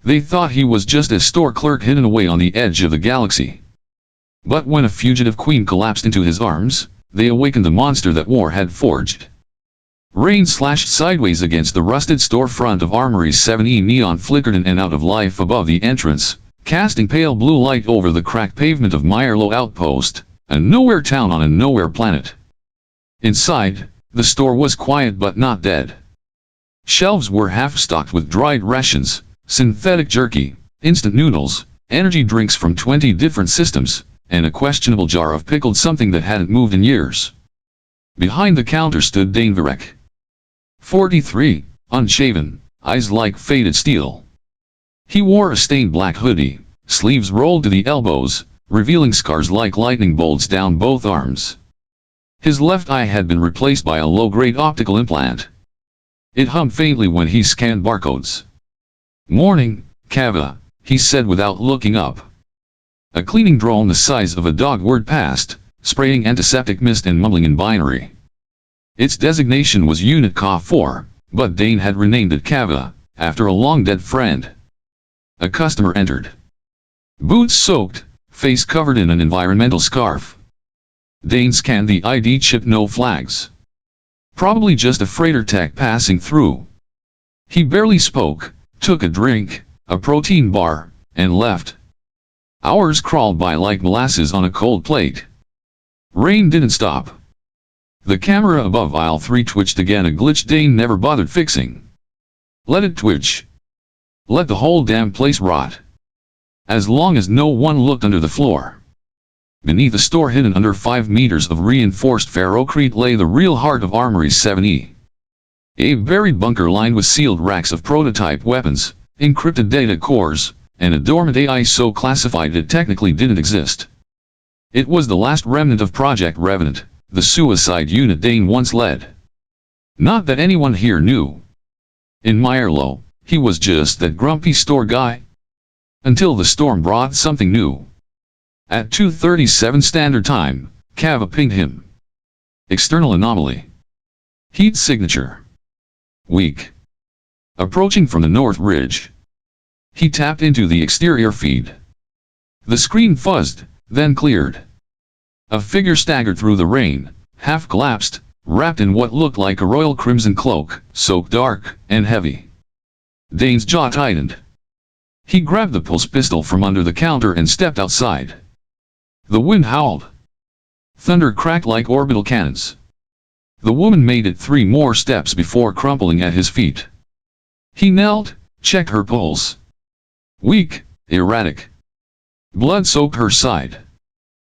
They thought he was just a store clerk hidden away on the edge of the galaxy. But when a fugitive queen collapsed into his arms, they awakened the monster that war had forged. Rain slashed sideways against the rusted storefront of Armory's 7E. Neon flickered in and out of life above the entrance, casting pale blue light over the cracked pavement of Meyerloh Outpost, a nowhere town on a nowhere planet. Inside, the store was quiet but not dead. Shelves were half-stocked with dried rations, synthetic jerky, instant noodles, energy drinks from 20 different systems, and a questionable jar of pickled something that hadn't moved in years. Behind the counter stood Dane Virek. 43, unshaven, eyes like faded steel. He wore a stained black hoodie, sleeves rolled to the elbows, revealing scars like lightning bolts down both arms. His left eye had been replaced by a low-grade optical implant. It hummed faintly when he scanned barcodes. "Morning, Kava," he said without looking up. A cleaning drone the size of a dog whirred past, spraying antiseptic mist and mumbling in binary. Its designation was Unit Ka-4, but Dane had renamed it Kava, after a long-dead friend. A customer entered. Boots soaked, face covered in an environmental scarf. Dane scanned the ID chip. No flags. Probably just a freighter tech passing through. He barely spoke, took a drink, a protein bar, and left. Hours crawled by like molasses on a cold plate. Rain didn't stop. The camera above aisle 3 twitched again, a glitch Dane never bothered fixing. Let it twitch. Let the whole damn place rot. As long as no one looked under the floor. Beneath the store, hidden under 5 meters of reinforced ferrocrete, lay the real heart of Armory's 7E. A buried bunker lined with sealed racks of prototype weapons, encrypted data cores, and a dormant AI so classified it technically didn't exist. It was the last remnant of Project Revenant, the suicide unit Dane once led. Not that anyone here knew. In Meyerloh, he was just that grumpy store guy. Until the storm brought something new. At 2:37 Standard Time, Kava pinged him. External anomaly. Heat signature. Weak. Approaching from the north ridge. He tapped into the exterior feed. The screen fuzzed, then cleared. A figure staggered through the rain, half collapsed, wrapped in what looked like a royal crimson cloak, soaked dark and heavy. Dane's jaw tightened. He grabbed the pulse pistol from under the counter and stepped outside. The wind howled. Thunder cracked like orbital cannons. The woman made it 3 more steps before crumpling at his feet. He knelt, checked her pulse. Weak, erratic. Blood soaked her side.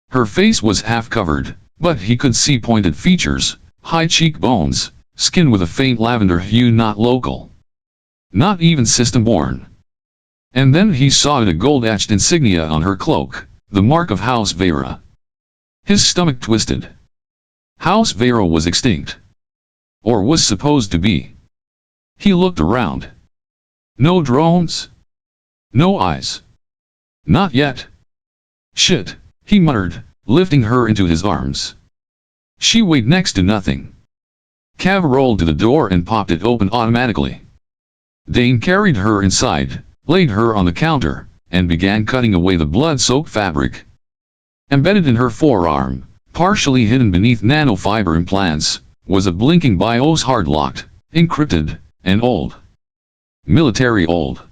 Her face was half covered, but he could see pointed features, high cheekbones, skin with a faint lavender hue, not local. Not even system-born. And then he saw a gold-etched insignia on her cloak, the mark of House Veyra. His stomach twisted. House Veyra was extinct. Or was supposed to be. He looked around. No drones. No eyes. Not yet. Shit, he muttered, lifting her into his arms. She weighed next to nothing. Cav rolled to the door and popped it open automatically. Dane carried her inside, laid her on the counter, and began cutting away the blood-soaked fabric. Embedded in her forearm, partially hidden beneath nanofiber implants, was a blinking BIOS, hard-locked, encrypted, and old. Military old.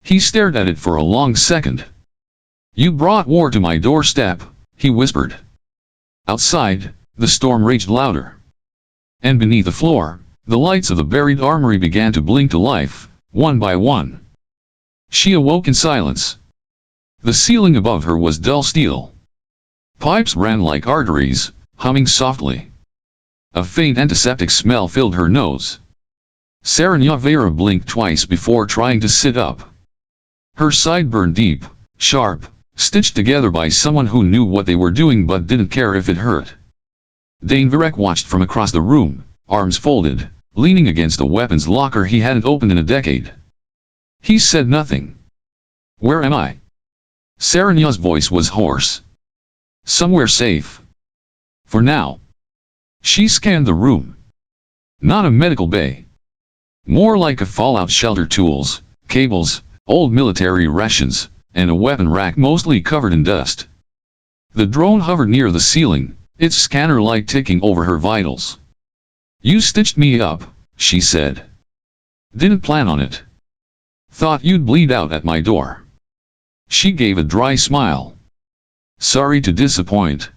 He stared at it for a long second. "You brought war to my doorstep," he whispered. Outside, the storm raged louder. And beneath the floor, the lights of the buried armory began to blink to life, one by one. She awoke in silence. The ceiling above her was dull steel. Pipes ran like arteries, humming softly. A faint antiseptic smell filled her nose. Serenya Veyra blinked twice before trying to sit up. Her side burned deep, sharp, stitched together by someone who knew what they were doing but didn't care if it hurt. Dane Virek watched from across the room, arms folded, leaning against a weapons locker he hadn't opened in a decade. He said nothing. "Where am I?" Serenya's voice was hoarse. "Somewhere safe. For now." She scanned the room. Not a medical bay. More like a fallout shelter. Tools, cables, old military rations, and a weapon rack mostly covered in dust. The drone hovered near the ceiling, its scanner light ticking over her vitals. "You stitched me up," she said. "Didn't plan on it. Thought you'd bleed out at my door." She gave a dry smile. "Sorry to disappoint."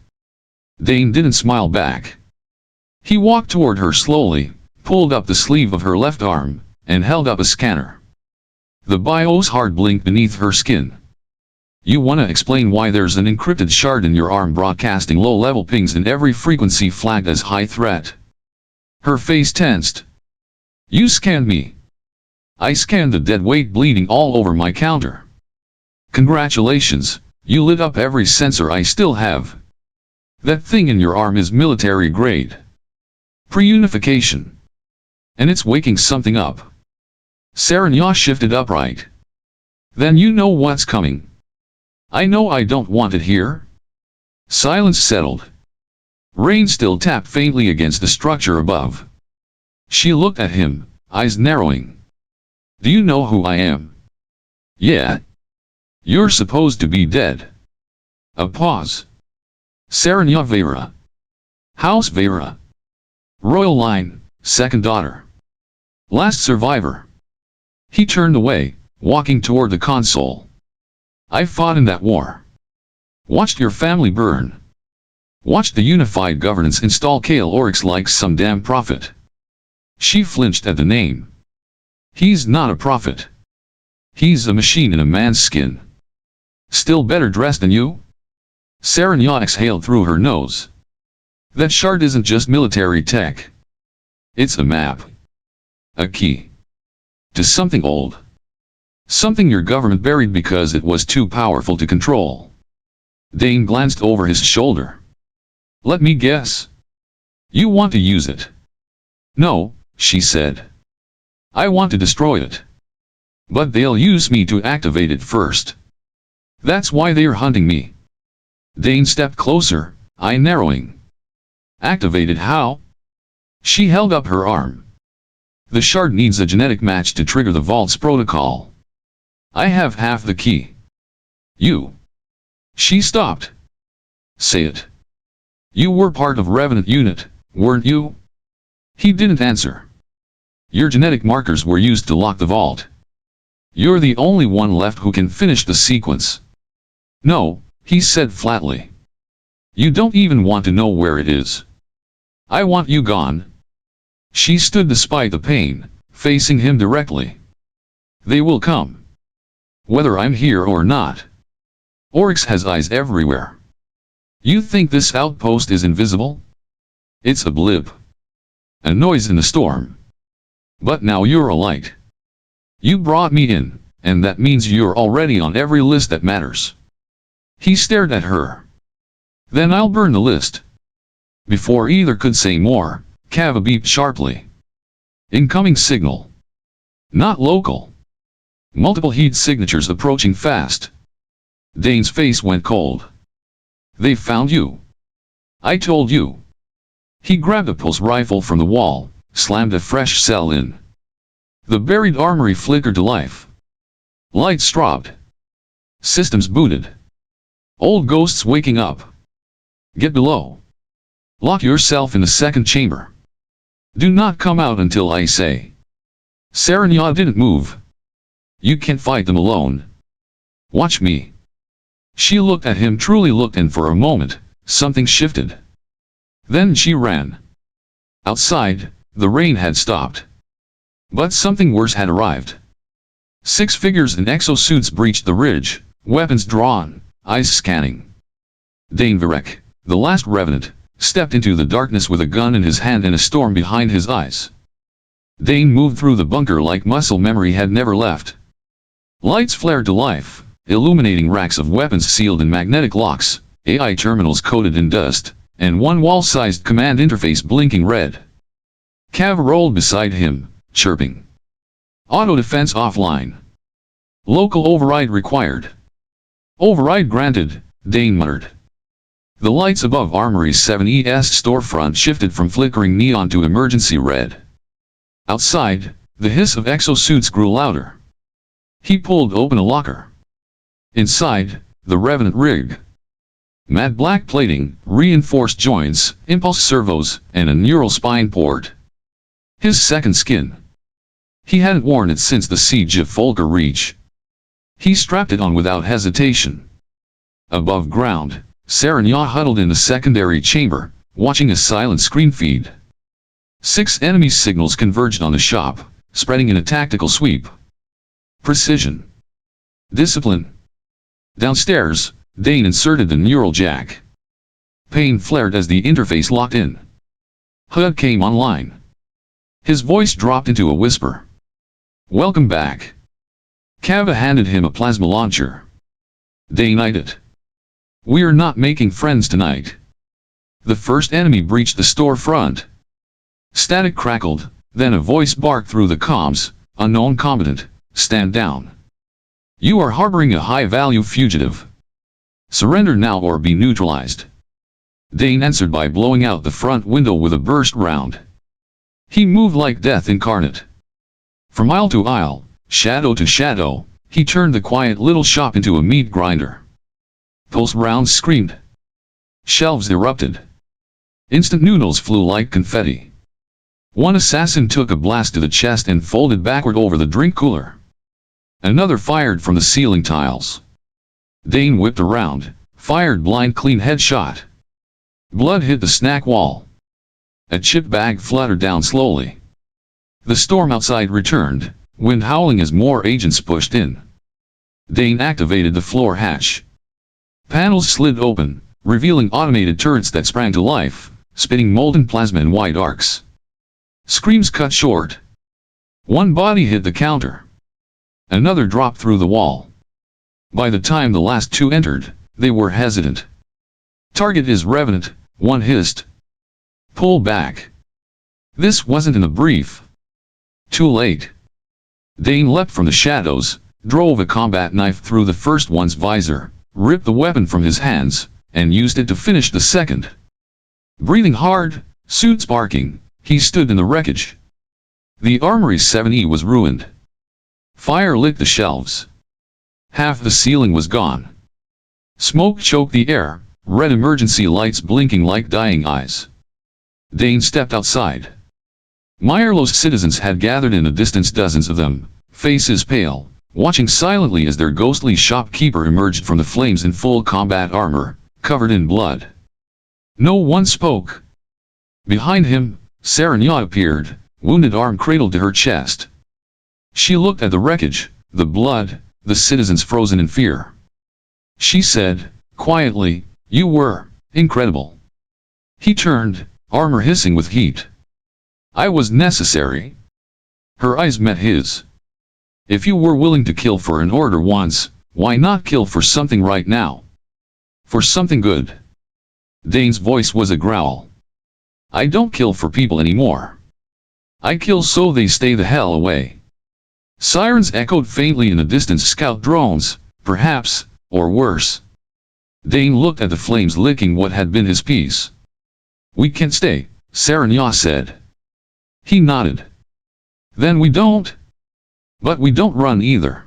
Dane didn't smile back. He walked toward her slowly, pulled up the sleeve of her left arm, and held up a scanner. The BIOS hard blinked beneath her skin. "You wanna explain why there's an encrypted shard in your arm broadcasting low-level pings in every frequency flagged as high threat?" Her face tensed. "You scanned me." "I scanned the dead weight bleeding all over my counter." "Congratulations, you lit up every sensor I still have. That thing in your arm is military grade. Pre-unification. And it's waking something up." Serenya shifted upright. "Then you know what's coming." "I know I don't want it here." Silence settled. Rain still tapped faintly against the structure above. She looked at him, eyes narrowing. "Do you know who I am?" "Yeah. You're supposed to be dead." A pause. "Serenya Veyra. House Veyra. Royal line, second daughter. Last survivor." He turned away, walking toward the console. "I fought in that war. Watched your family burn. Watched the unified governance install Kale Oryx like some damn prophet." She flinched at the name. "He's not a prophet. He's a machine in a man's skin. Still better dressed than you?" Serenya exhaled through her nose. "That shard isn't just military tech. It's a map. A key. To something old. Something your government buried because it was too powerful to control." Dane glanced over his shoulder. "Let me guess. You want to use it?" "No," she said. "I want to destroy it. But they'll use me to activate it first. That's why they're hunting me." Dane stepped closer, eye narrowing. "Activated how?" She held up her arm. "The shard needs a genetic match to trigger the Vault's protocol. I have half the key. You." She stopped. "Say it. You were part of Revenant unit, weren't you?" He didn't answer. "Your genetic markers were used to lock the Vault. You're the only one left who can finish the sequence." "No," he said flatly. "You don't even want to know where it is. I want you gone." She stood despite the pain, facing him directly. "They will come. Whether I'm here or not. Oryx has eyes everywhere. You think this outpost is invisible? It's a blip. A noise in the storm. But now you're a light. You brought me in, and that means you're already on every list that matters." He stared at her. "Then I'll burn the list." Before either could say more, Kava beeped sharply. "Incoming signal. Not local. Multiple heat signatures approaching fast." Dane's face went cold. "They found you. I told you." He grabbed a pulse rifle from the wall, slammed a fresh cell in. The buried armory flickered to life. Lights strobed. Systems booted. Old ghosts waking up. "Get below. Lock yourself in the second chamber. Do not come out until I say." Serenya didn't move. "You can't fight them alone. Watch me." She looked at him, truly looked, and for a moment, something shifted. Then she ran. Outside, the rain had stopped. But something worse had arrived. 6 figures in exosuits breached the ridge, weapons drawn, eyes scanning. Dane Virek, the last revenant, stepped into the darkness with a gun in his hand and a storm behind his eyes. Dane moved through the bunker like muscle memory had never left. Lights flared to life, illuminating racks of weapons sealed in magnetic locks, AI terminals coated in dust, and one wall-sized command interface blinking red. Cav rolled beside him, chirping. "Auto defense offline. Local override required." "Override granted," Dane muttered. The lights above Armory's 7ES storefront shifted from flickering neon to emergency red. Outside, the hiss of exosuits grew louder. He pulled open a locker. Inside, the revenant rig. Matte black plating, reinforced joints, impulse servos, and a neural spine port. His second skin. He hadn't worn it since the siege of Folger Reach. He strapped it on without hesitation. Above ground, Serenya huddled in the secondary chamber, watching a silent screen feed. 6 enemy signals converged on the shop, spreading in a tactical sweep. Precision. Discipline. Downstairs, Dane inserted the neural jack. Pain flared as the interface locked in. HUD came online. His voice dropped into a whisper. "Welcome back." Kava handed him a plasma launcher. Dane eyed it. "We're not making friends tonight." The first enemy breached the storefront. Static crackled, then a voice barked through the comms, "Unknown combatant, stand down. You are harboring a high-value fugitive. Surrender now or be neutralized." Dane answered by blowing out the front window with a burst round. He moved like death incarnate. From aisle to aisle, shadow to shadow, he turned the quiet little shop into a meat grinder. Pulse rounds screamed. Shelves erupted. Instant noodles flew like confetti. One assassin took a blast to the chest and folded backward over the drink cooler. Another fired from the ceiling tiles. Dane whipped around, fired blind clean headshot. Blood hit the snack wall. A chip bag fluttered down slowly. The storm outside returned, wind howling as more agents pushed in. Dane activated the floor hatch. Panels slid open, revealing automated turrets that sprang to life, spitting molten plasma in wide arcs. Screams cut short. One body hit the counter. Another dropped through the wall. By the time the last 2 entered, they were hesitant. "Target is Revenant," one hissed. "Pull back." This wasn't in the brief. Too late. Dane leapt from the shadows, drove a combat knife through the first one's visor, ripped the weapon from his hands, and used it to finish the second. Breathing hard, suit sparking, he stood in the wreckage. The Armory 7E was ruined. Fire lit the shelves. Half the ceiling was gone. Smoke choked the air, red emergency lights blinking like dying eyes. Dane stepped outside. Meyerlo's citizens had gathered in the distance, dozens of them, faces pale, watching silently as their ghostly shopkeeper emerged from the flames in full combat armor, covered in blood. No one spoke. Behind him, Serenya appeared, wounded arm cradled to her chest. She looked at the wreckage, the blood, the citizens frozen in fear. She said, quietly, "You were incredible." He turned, armor hissing with heat. "I was necessary." Her eyes met his. "If you were willing to kill for an order once, why not kill for something right now? For something good." Dane's voice was a growl. "I don't kill for people anymore. I kill so they stay the hell away." Sirens echoed faintly in the distance. Scout drones, perhaps, or worse. Dane looked at the flames licking what had been his peace. "We can stay," Serenya said. He nodded. "Then we don't. But we don't run either."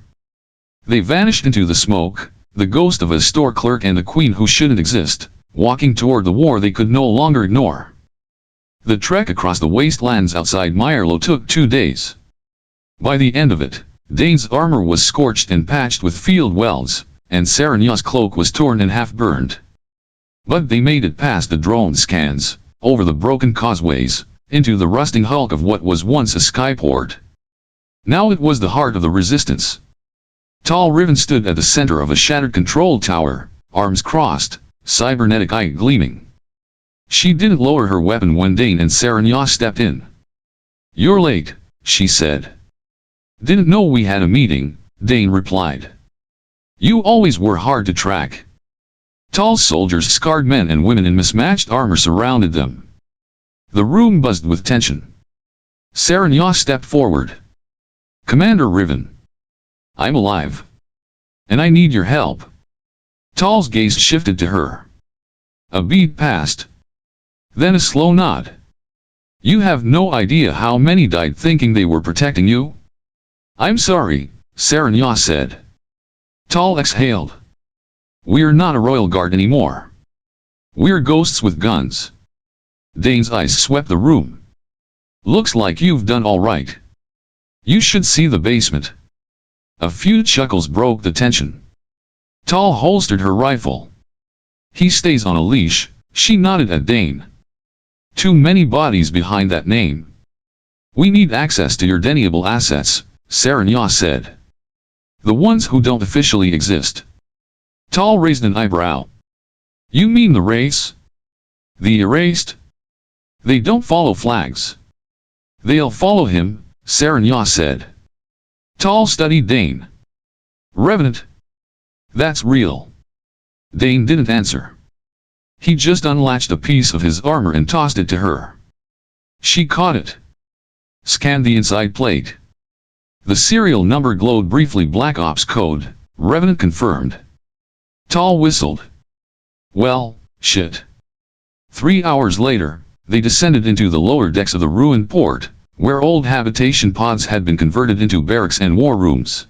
They vanished into the smoke, the ghost of a store clerk and a queen who shouldn't exist, walking toward the war they could no longer ignore. The trek across the wastelands outside Meyerlo took 2 days. By the end of it, Dane's armor was scorched and patched with field welds, and Serenya's cloak was torn and half burned. But they made it past the drone scans, over the broken causeways, into the rusting hulk of what was once a skyport. Now it was the heart of the resistance. Tall Riven stood at the center of a shattered control tower, arms crossed, cybernetic eye gleaming. She didn't lower her weapon when Dane and Serenya stepped in. "You're late," she said. "Didn't know we had a meeting," Dane replied. "You always were hard to track." Tall soldiers, scarred men and women in mismatched armor surrounded them. The room buzzed with tension. Serenya stepped forward. "Commander Riven. I'm alive. And I need your help." Tall's gaze shifted to her. A beat passed. Then a slow nod. "You have no idea how many died thinking they were protecting you?" "I'm sorry," Serenya said. Tall exhaled. We're not a royal guard anymore. We're ghosts with guns. Dane's eyes swept the room. Looks like you've done all right. You should see the basement. A few chuckles broke the tension. Tall holstered her rifle. He stays on a leash, she nodded at Dane. Too many bodies behind that name. We need access to your deniable assets, Serenya said. The ones who don't officially exist. Tall raised an eyebrow. You mean the race? The erased? They don't follow flags. They'll follow him, Serenya said. Tall studied Dane. Revenant? That's real. Dane didn't answer. He just unlatched a piece of his armor and tossed it to her. She caught it. Scanned the inside plate. The serial number glowed briefly. Black Ops code, Revenant confirmed. Tall whistled. Well, shit. 3 hours later, they descended into the lower decks of the ruined port, where old habitation pods had been converted into barracks and war rooms.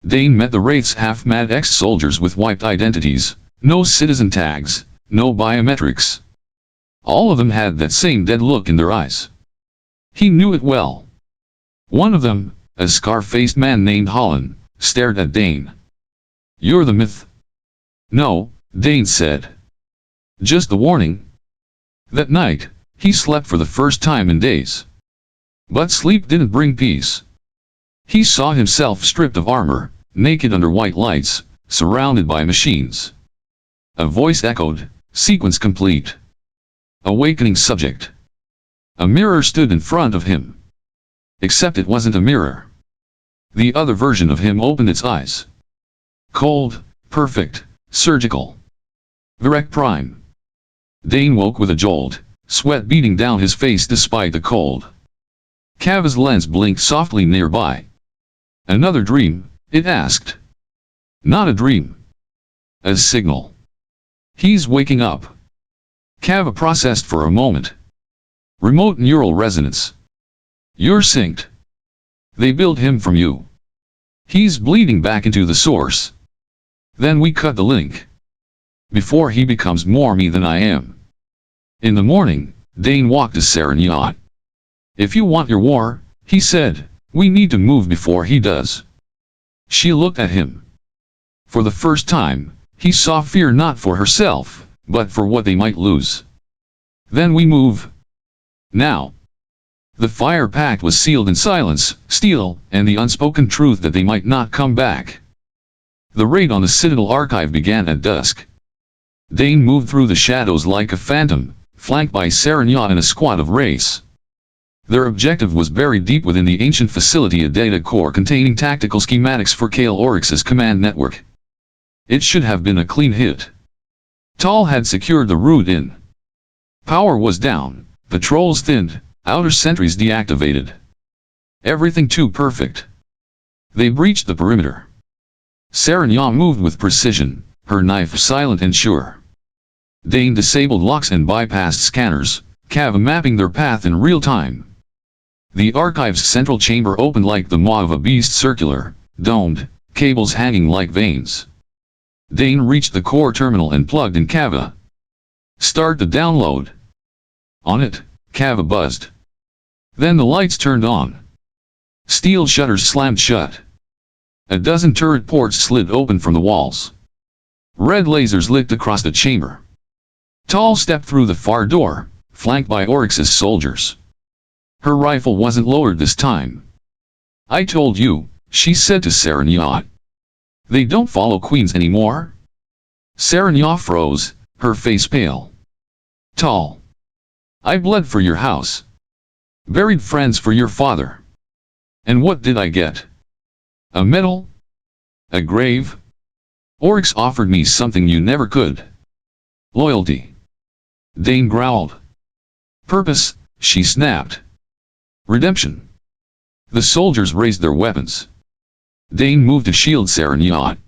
Dane met the Wraith's half-mad ex-soldiers with wiped identities, no citizen tags, no biometrics. All of them had that same dead look in their eyes. He knew it well. One of them, a scar-faced man named Holland, stared at Dane. You're the myth. No, Dane said. Just the warning. That night, he slept for the first time in days. But sleep didn't bring peace. He saw himself stripped of armor, naked under white lights, surrounded by machines. A voice echoed, sequence complete. Awakening subject. A mirror stood in front of him. Except it wasn't a mirror. The other version of him opened its eyes. Cold, perfect, surgical. Virek Prime. Dane woke with a jolt, sweat beating down his face despite the cold. Kava's lens blinked softly nearby. Another dream, it asked. Not a dream. A signal. He's waking up. Kava processed for a moment. Remote neural resonance. You're synced. They built him from you. He's bleeding back into the source. Then we cut the link. Before he becomes more me than I am. In the morning, Dane walked to Serenya. If you want your war, he said, we need to move before he does. She looked at him. For the first time, he saw fear not for herself, but for what they might lose. Then we move. Now. The fire pact was sealed in silence, steel, and the unspoken truth that they might not come back. The raid on the Citadel archive began at dusk. Dane moved through the shadows like a phantom, flanked by Serenya and a squad of Wraiths. Their objective was buried deep within the ancient facility, a data core containing tactical schematics for Kale Oryx's command network. It should have been a clean hit. Tall had secured the route in. Power was down, patrols thinned, outer sentries deactivated. Everything too perfect. They breached the perimeter. Serenya moved with precision, her knife silent and sure. Dane disabled locks and bypassed scanners, Kava mapping their path in real time. The archive's central chamber opened like the maw of a beast, circular, domed, cables hanging like veins. Dane reached the core terminal and plugged in Kava. Start the download. On it, Kava buzzed. Then the lights turned on. Steel shutters slammed shut. A dozen turret ports slid open from the walls. Red lasers lit across the chamber. Tall stepped through the far door, flanked by Oryx's soldiers. Her rifle wasn't lowered this time. I told you, she said to Serenya. They don't follow queens anymore? Serenya froze, her face pale. Tall. I bled for your house. Buried friends for your father. And what did I get? A medal? A grave? Oryx offered me something you never could. Loyalty. Dane growled. Purpose, she snapped. Redemption. The soldiers raised their weapons. Dane moved to shield Serenya.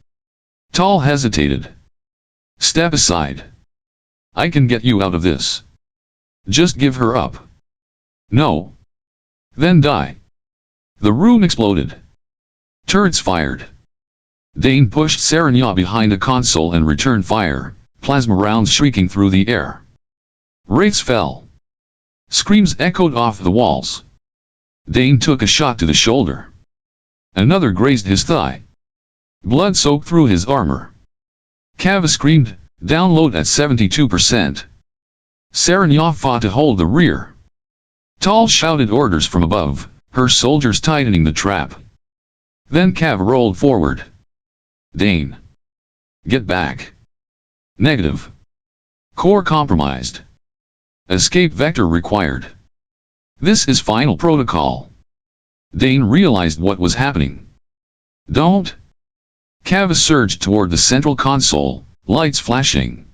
Tall hesitated. Step aside. I can get you out of this. Just give her up. No. Then die. The room exploded. Turrets fired. Dane pushed Serenya behind a console and returned fire, plasma rounds shrieking through the air. Wraiths fell. Screams echoed off the walls. Dane took a shot to the shoulder. Another grazed his thigh. Blood soaked through his armor. Kava screamed, "Download at 72%. Serenya fought to hold the rear. Tal shouted orders from above, her soldiers tightening the trap. Then Cav rolled forward. Dane. Get back. Negative. Core compromised. Escape vector required. This is final protocol. Dane realized what was happening. Don't. Cav surged toward the central console, lights flashing.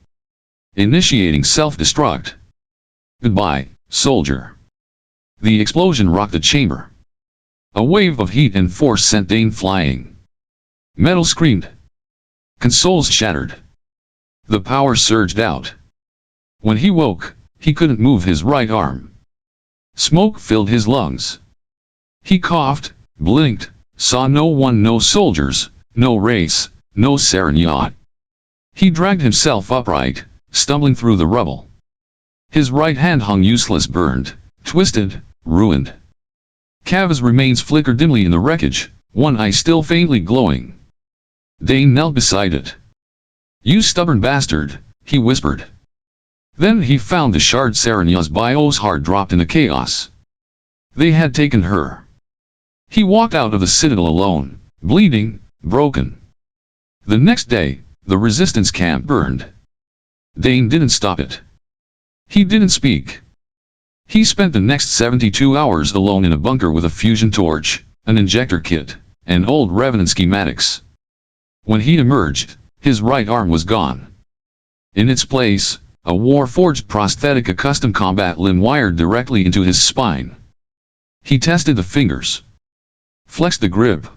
Initiating self-destruct. Goodbye, soldier. The explosion rocked the chamber. A wave of heat and force sent Dane flying. Metal screamed. Consoles shattered. The power surged out. When he woke, he couldn't move his right arm. Smoke filled his lungs. He coughed, blinked, saw no one, no soldiers, no race, no Serenya. He dragged himself upright, stumbling through the rubble. His right hand hung useless, burned, twisted, ruined. Cav's remains flickered dimly in the wreckage, one eye still faintly glowing. Dane knelt beside it. "You stubborn bastard," he whispered. Then he found the shard Serenya's BIOS heart dropped in the chaos. They had taken her. He walked out of the citadel alone, bleeding, broken. The next day, the resistance camp burned. Dane didn't stop it. He didn't speak. He spent the next 72 hours alone in a bunker with a fusion torch, an injector kit, and old revenant schematics. When he emerged, his right arm was gone. In its place, a war-forged prosthetic, a custom combat limb wired directly into his spine. He tested the fingers. Flexed the grip.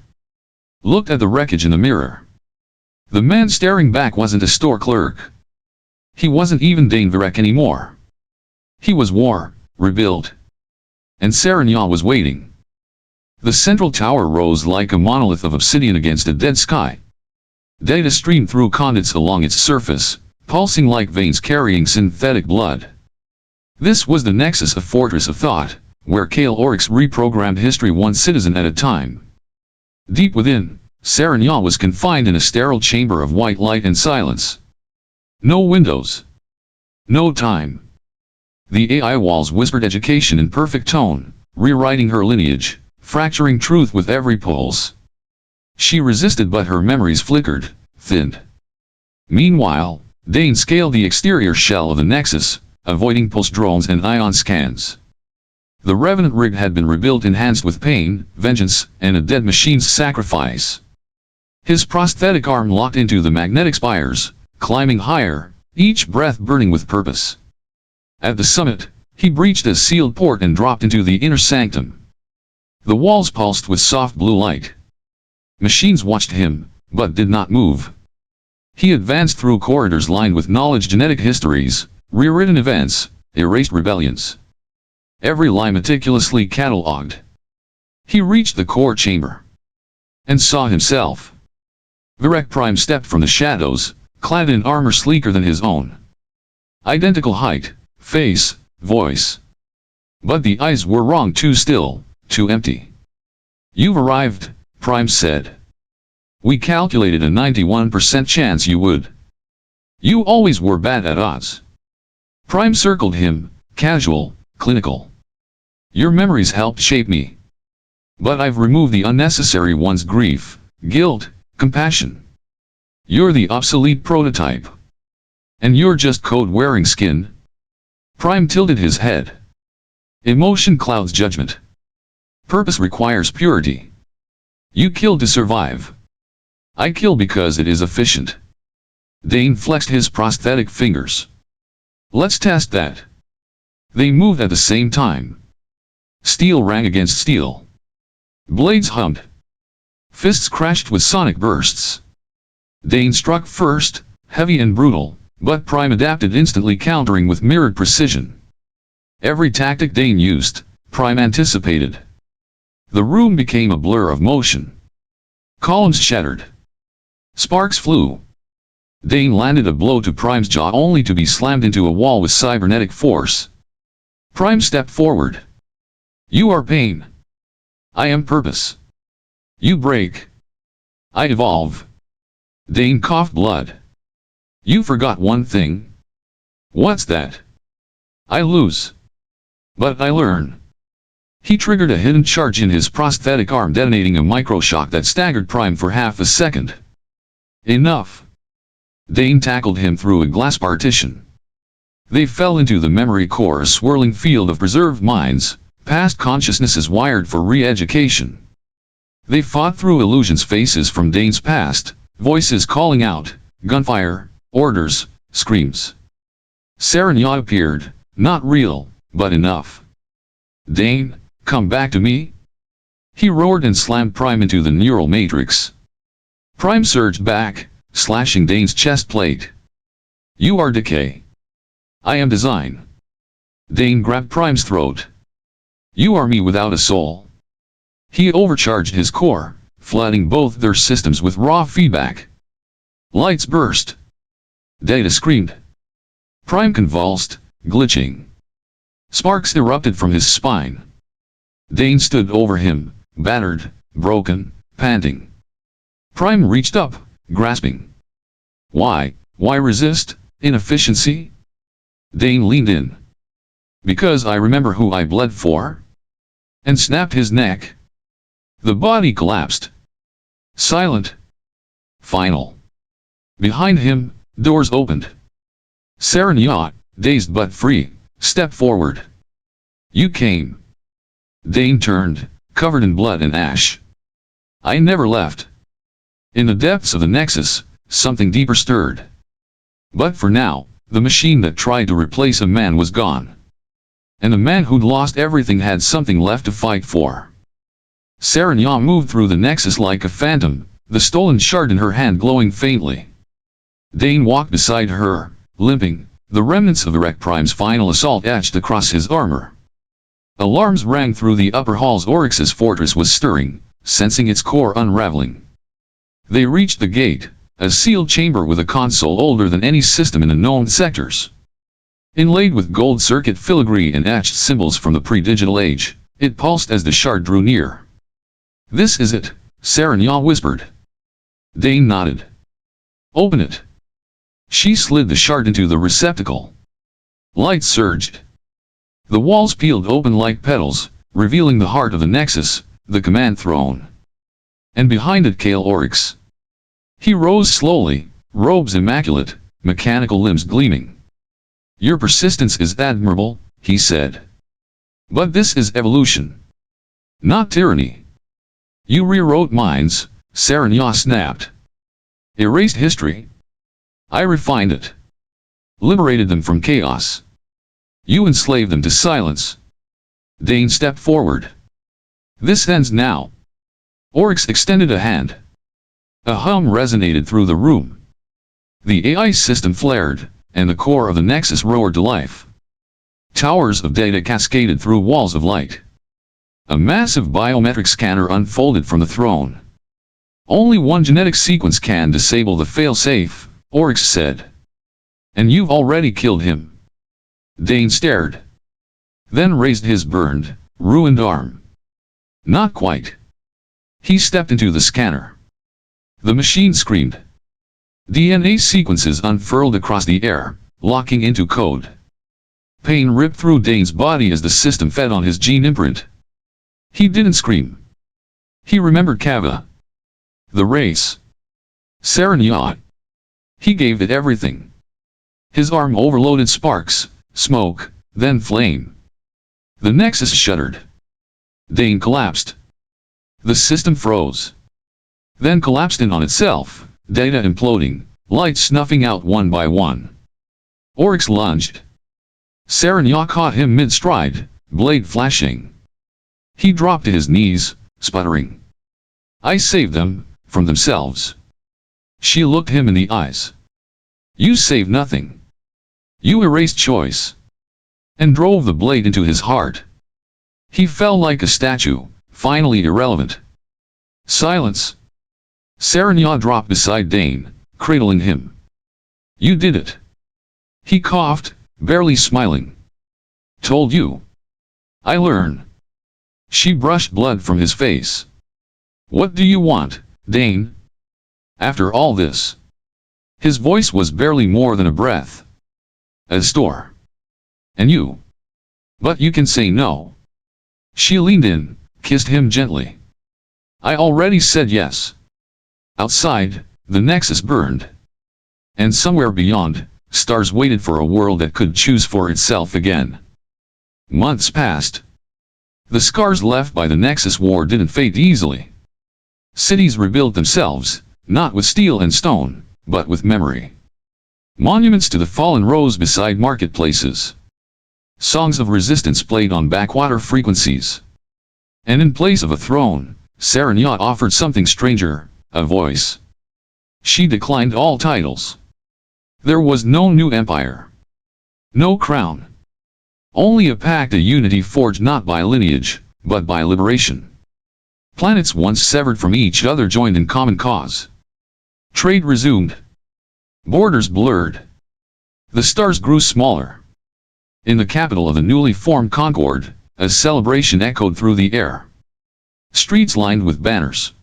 Looked at the wreckage in the mirror. The man staring back wasn't a store clerk. He wasn't even Dane Virek anymore. He was war, rebuilt. And Serenya was waiting. The central tower rose like a monolith of obsidian against a dead sky. Data streamed through conduits along its surface, pulsing like veins carrying synthetic blood. This was the nexus, a fortress of thought, where Kale Oryx reprogrammed history one citizen at a time. Deep within, Serenya was confined in a sterile chamber of white light and silence. No windows. No time. The AI walls whispered education in perfect tone, rewriting her lineage, fracturing truth with every pulse. She resisted, but her memories flickered, thinned. Meanwhile, Dane scaled the exterior shell of the Nexus, avoiding pulse drones and ion scans. The revenant rig had been rebuilt, enhanced with pain, vengeance, and a dead machine's sacrifice. His prosthetic arm locked into the magnetic spires, climbing higher, each breath burning with purpose. At the summit, he breached a sealed port and dropped into the inner sanctum. The walls pulsed with soft blue light. Machines watched him, but did not move. He advanced through corridors lined with knowledge, genetic histories, rewritten events, erased rebellions. Every lie meticulously catalogued. He reached the core chamber. And saw himself. Virek Prime stepped from the shadows, clad in armor sleeker than his own. Identical height, face, voice. But the eyes were wrong, too still, too empty. "You've arrived," Prime said. "We calculated a 91% chance you would. You always were bad at odds." Prime circled him, casual, clinical. "Your memories helped shape me. But I've removed the unnecessary ones: grief, guilt, compassion. You're the obsolete prototype. And you're just code-wearing skin." Prime tilted his head. "Emotion clouds judgment. Purpose requires purity. You kill to survive. I kill because it is efficient." Dane flexed his prosthetic fingers. "Let's test that." They moved at the same time. Steel rang against steel. Blades hummed. Fists crashed with sonic bursts. Dane struck first, heavy and brutal, but Prime adapted instantly, countering with mirrored precision. Every tactic Dane used, Prime anticipated. The room became a blur of motion. Columns shattered. Sparks flew. Dane landed a blow to Prime's jaw only to be slammed into a wall with cybernetic force. Prime stepped forward. You are pain. I am purpose. You break. I evolve. Dane coughed blood. You forgot one thing. What's that? I lose. But I learn. He triggered a hidden charge in his prosthetic arm, detonating a microshock that staggered Prime for half a second. Enough. Dane tackled him through a glass partition. They fell into the memory core, a swirling field of preserved minds, past consciousnesses wired for re-education. They fought through illusions, faces from Dane's past, voices calling out, gunfire, orders, screams. Serenya appeared, not real, but enough. Dane, come back to me? He roared and slammed Prime into the neural matrix. Prime surged back, slashing Dane's chest plate. You are decay. I am design. Dane grabbed Prime's throat. You are me without a soul. He overcharged his core, flooding both their systems with raw feedback. Lights burst. Data screamed. Prime convulsed, glitching. Sparks erupted from his spine. Dane stood over him, battered, broken, panting. Prime reached up, grasping. Why resist, inefficiency? Dane leaned in. Because I remember who I bled for? And snapped his neck. The body collapsed. Silent. Final. Behind him, doors opened. Serenya, dazed but free, stepped forward. You came. Dane turned, covered in blood and ash. I never left. In the depths of the Nexus, something deeper stirred. But for now, the machine that tried to replace a man was gone. And the man who'd lost everything had something left to fight for. Serenya moved through the Nexus like a phantom, the stolen shard in her hand glowing faintly. Dane walked beside her, limping, the remnants of Virek Prime's final assault etched across his armor. Alarms rang through the upper halls. Oryx's fortress was stirring, sensing its core unraveling. They reached the gate, a sealed chamber with a console older than any system in the known sectors. Inlaid with gold circuit filigree and etched symbols from the pre-digital age, it pulsed as the shard drew near. This is it, Serenya whispered. Dane nodded. Open it. She slid the shard into the receptacle. Light surged. The walls peeled open like petals, revealing the heart of the Nexus, the command throne. And behind it Kale Oryx. He rose slowly, robes immaculate, mechanical limbs gleaming. Your persistence is admirable, he said. But this is evolution. Not tyranny. You rewrote minds, Serenya snapped. Erased history. I refined it. Liberated them from chaos. You enslaved them to silence. Dane stepped forward. This ends now. Oryx extended a hand. A hum resonated through the room. The AI system flared, and the core of the Nexus roared to life. Towers of data cascaded through walls of light. A massive biometric scanner unfolded from the throne. Only one genetic sequence can disable the failsafe, Oryx said. And you've already killed him. Dane stared. Then raised his burned, ruined arm. Not quite. He stepped into the scanner. The machine screamed. DNA sequences unfurled across the air, locking into code. Pain ripped through Dane's body as the system fed on his gene imprint. He didn't scream. He remembered Kava. The race. Serenya. He gave it everything. His arm overloaded sparks, smoke, then flame. The Nexus shuddered. Dane collapsed. The system froze. Then collapsed in on itself, data imploding, lights snuffing out one by one. Oryx lunged. Serenya caught him mid-stride, blade flashing. He dropped to his knees, sputtering. I saved them, from themselves. She looked him in the eyes. You saved nothing. You erased choice. And drove the blade into his heart. He fell like a statue, finally irrelevant. Silence. Serenya dropped beside Dane, cradling him. You did it. He coughed, barely smiling. Told you. I learn. She brushed blood from his face. What do you want, Dane? After all this. His voice was barely more than a breath. A store. And you. But you can say no. She leaned in, kissed him gently. I already said yes. Outside, the nexus burned. And somewhere beyond, stars waited for a world that could choose for itself again. Months passed. The scars left by the Nexus War didn't fade easily. Cities rebuilt themselves, not with steel and stone, but with memory. Monuments to the fallen rose beside marketplaces. Songs of resistance played on backwater frequencies. And in place of a throne, Serenya offered something stranger, a voice. She declined all titles. There was no new empire. No crown. Only a pact, a unity forged not by lineage, but by liberation. Planets once severed from each other joined in common cause. Trade resumed. Borders blurred. The stars grew smaller. In the capital of the newly formed Concord, a celebration echoed through the air. Streets lined with banners.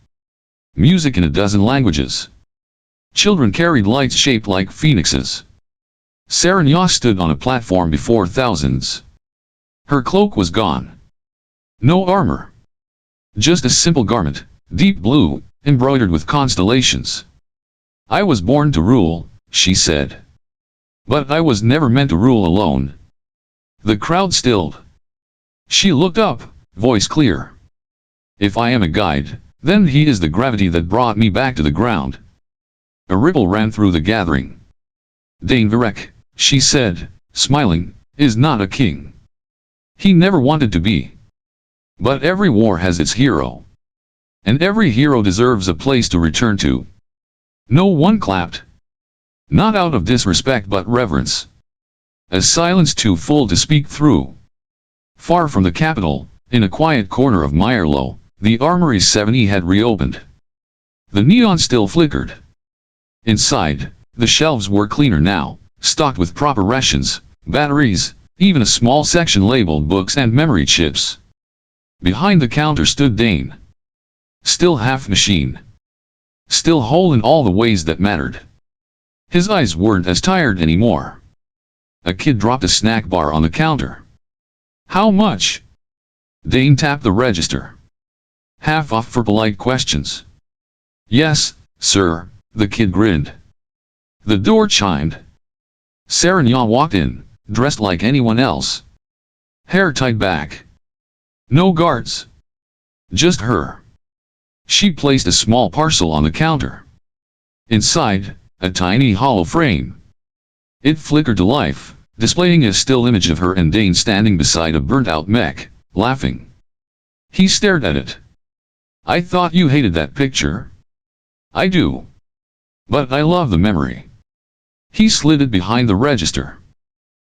Music in a dozen languages. Children carried lights shaped like phoenixes. Serenya stood on a platform before thousands. Her cloak was gone. No armor. Just a simple garment, deep blue, embroidered with constellations. I was born to rule, she said. But I was never meant to rule alone. The crowd stilled. She looked up, voice clear. If I am a guide, then he is the gravity that brought me back to the ground. A ripple ran through the gathering. Dane Virek, she said, smiling, is not a king. He never wanted to be. But every war has its hero. And every hero deserves a place to return to. No one clapped. Not out of disrespect but reverence. A silence too full to speak through. Far from the capital, in a quiet corner of Meyerloh, the Armory's 7E had reopened. The neon still flickered. Inside, the shelves were cleaner now, stocked with proper rations, batteries, even a small section labeled books and memory chips. Behind the counter stood Dane. Still half machine. Still whole in all the ways that mattered. His eyes weren't as tired anymore. A kid dropped a snack bar on the counter. How much? Dane tapped the register. Half off for polite questions. Yes, sir, the kid grinned. The door chimed. Serenya walked in, dressed like anyone else. Hair tied back. No guards. Just her. She placed a small parcel on the counter. Inside, a tiny hollow frame. It flickered to life, displaying a still image of her and Dane standing beside a burnt-out mech, laughing. He stared at it. I thought you hated that picture. I do. But I love the memory. He slid it behind the register.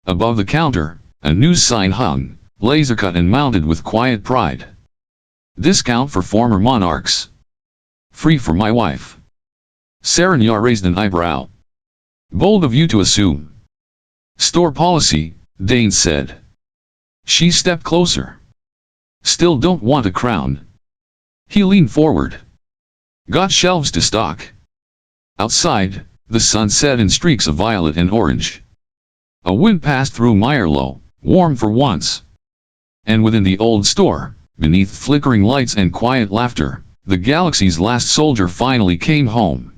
Above the counter, a news sign hung, laser-cut and mounted with quiet pride. Discount for former monarchs. Free for my wife. Serenya raised an eyebrow. Bold of you to assume. Store policy, Dane said. She stepped closer. Still don't want a crown. He leaned forward. Got shelves to stock. Outside, the sun set in streaks of violet and orange. A wind passed through Meyerloh, warm for once. And within the old store, beneath flickering lights and quiet laughter, the galaxy's last soldier finally came home.